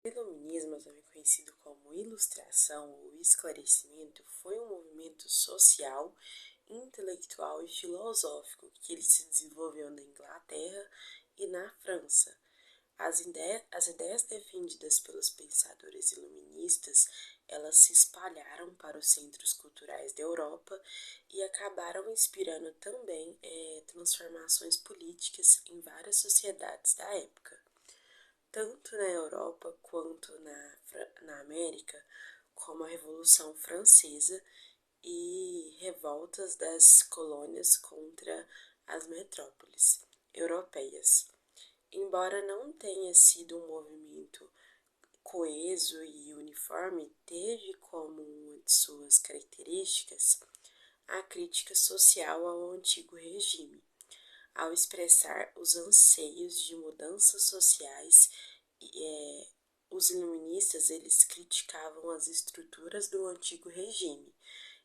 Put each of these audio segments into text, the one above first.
O iluminismo, também conhecido como ilustração ou esclarecimento, foi um movimento social, intelectual e filosófico que ele se desenvolveu na Inglaterra e na França. As ideias defendidas pelos pensadores iluministas, elas se espalharam para os centros culturais da Europa e acabaram inspirando também transformações políticas em várias sociedades da época. Tanto na Europa quanto na América, como a Revolução Francesa e revoltas das colônias contra as metrópoles europeias. Embora não tenha sido um movimento coeso e uniforme, teve como uma de suas características a crítica social ao antigo regime, ao expressar os anseios de mudanças sociais. Os iluministas eles criticavam as estruturas do antigo regime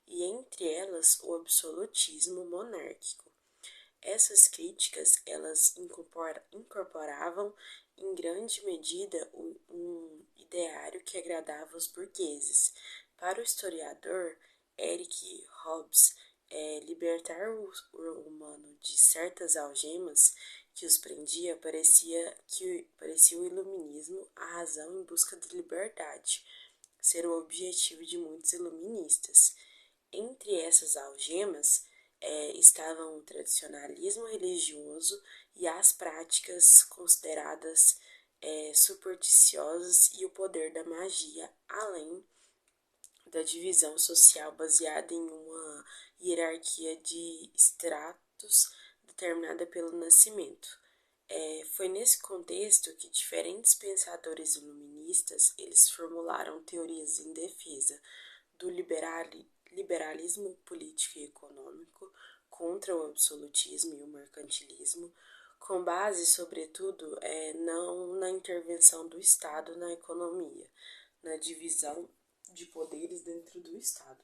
e entre elas o absolutismo monárquico. Essas críticas elas incorporavam em grande medida um ideário que agradava os burgueses. Para o historiador Eric Hobbes, libertar o humano de certas algemas que os prendia parecia o iluminismo, a razão em busca de liberdade, ser o objetivo de muitos iluministas. Entre essas algemas estavam o tradicionalismo religioso e as práticas consideradas supersticiosas e o poder da magia, além da divisão social baseada em uma hierarquia de estratos determinada pelo nascimento. Foi nesse contexto que diferentes pensadores iluministas eles formularam teorias em defesa do liberalismo político e econômico contra o absolutismo e o mercantilismo, com base, sobretudo, não na intervenção do Estado na economia, na divisão de poderes dentro do Estado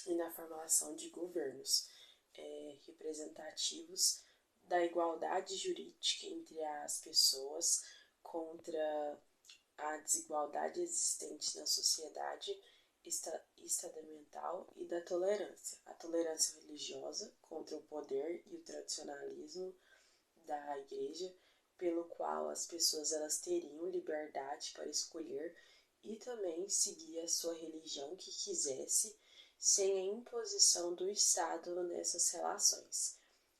e na formulação de governos representativos da igualdade jurídica entre as pessoas contra a desigualdade existente na sociedade estamental e da tolerância. A tolerância religiosa contra o poder e o tradicionalismo da igreja, pelo qual as pessoas elas teriam liberdade para escolher e também seguir a sua religião que quisesse, sem a imposição do Estado nessas relações,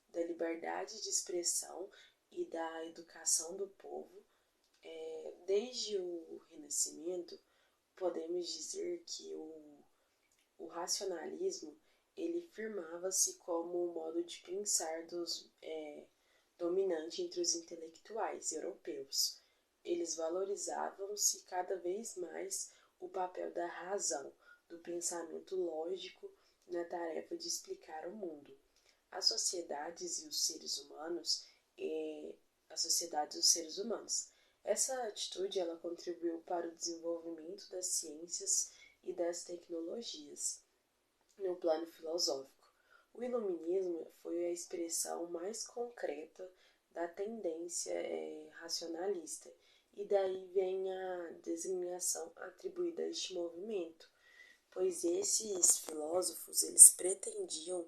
da liberdade de expressão e da educação do povo. Desde o Renascimento, podemos dizer que o racionalismo ele firmava-se como um modo de pensar dominante entre os intelectuais europeus. Eles valorizavam-se cada vez mais o papel da razão, do pensamento lógico na tarefa de explicar o mundo. As sociedades e os seres humanos, Essa atitude ela contribuiu para o desenvolvimento das ciências e das tecnologias no plano filosófico. O iluminismo foi a expressão mais concreta da tendência racionalista, e daí vem a designação atribuída a este movimento, pois esses filósofos eles pretendiam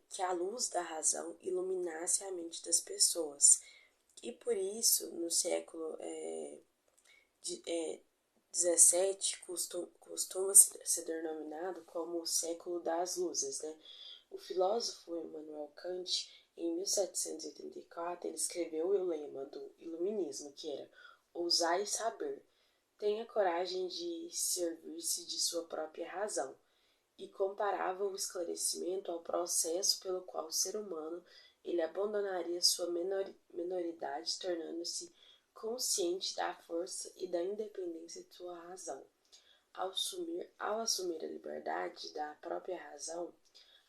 que a luz da razão iluminasse a mente das pessoas. E por isso, no século XVII, costuma ser denominado como o século das luzes, né? O filósofo Immanuel Kant, em 1784, ele escreveu o lema do iluminismo, que era ousai saber, tenha coragem de servir-se de sua própria razão, e comparava o esclarecimento ao processo pelo qual o ser humano ele abandonaria sua minoridade, tornando-se consciente da força e da independência de sua razão. Ao assumir a liberdade da própria razão,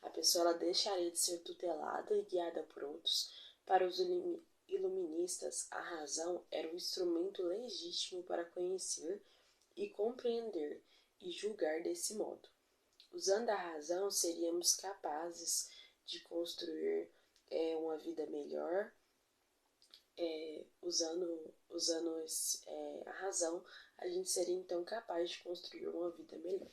a pessoa ela deixaria de ser tutelada e guiada por outros. Para os iluministas, a razão era um instrumento legítimo para conhecer e compreender e julgar desse modo. Usando a razão, seríamos capazes de construir uma vida melhor usando a razão, a gente seria então capaz de construir uma vida melhor.